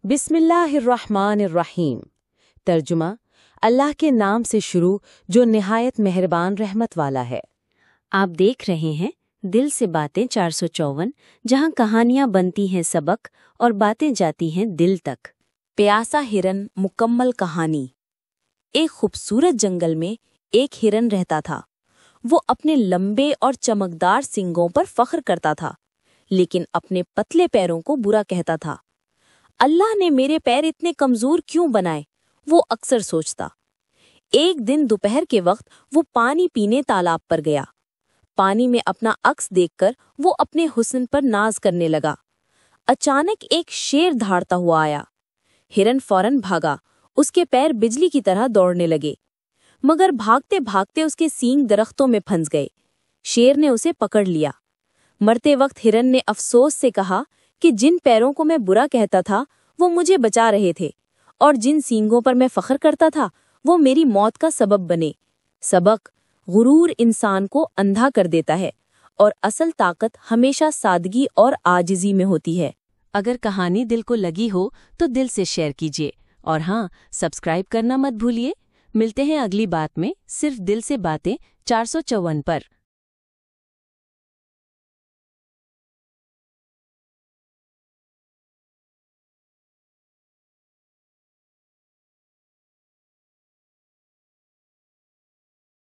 बिस्मिल्लाहिर्रहमानिर्रहीम। तर्जुमा, अल्लाह के नाम से शुरू जो निहायत मेहरबान रहमत वाला है। आप देख रहे हैं दिल से बातें 454, जहां कहानियां बनती हैं सबक और बातें जाती हैं दिल तक। प्यासा हिरन मुकम्मल कहानी। एक खूबसूरत जंगल में एक हिरन रहता था। वो अपने लंबे और चमकदार सींगों पर फख्र करता था, लेकिन अपने पतले पैरों को बुरा कहता था। अल्लाह ने मेरे पैर इतने कमजोर क्यों बनाए, वो अक्सर सोचता। एक दिन दोपहर के वक्त वो पानी पीने तालाब पर गया। पानी में अपना अक्स देखकर वो अपने हुस्न पर नाज करने लगा। अचानक एक शेर दहाड़ता हुआ आया। हिरन फौरन भागा। उसके पैर बिजली की तरह दौड़ने लगे, मगर भागते भागते उसके सींग दरख्तों में फंस गए। शेर ने उसे पकड़ लिया। मरते वक्त हिरन ने अफसोस से कहा कि जिन पैरों को मैं बुरा कहता था वो मुझे बचा रहे थे, और जिन सींगों पर मैं फख्र करता था वो मेरी मौत का सबब बने। सबक: गुरूर इंसान को अंधा कर देता है और असल ताकत हमेशा सादगी और आजिज़ी में होती है। अगर कहानी दिल को लगी हो तो दिल से शेयर कीजिए, और हाँ, सब्सक्राइब करना मत भूलिए। मिलते हैं अगली बात में, सिर्फ दिल से बातें 454 पर।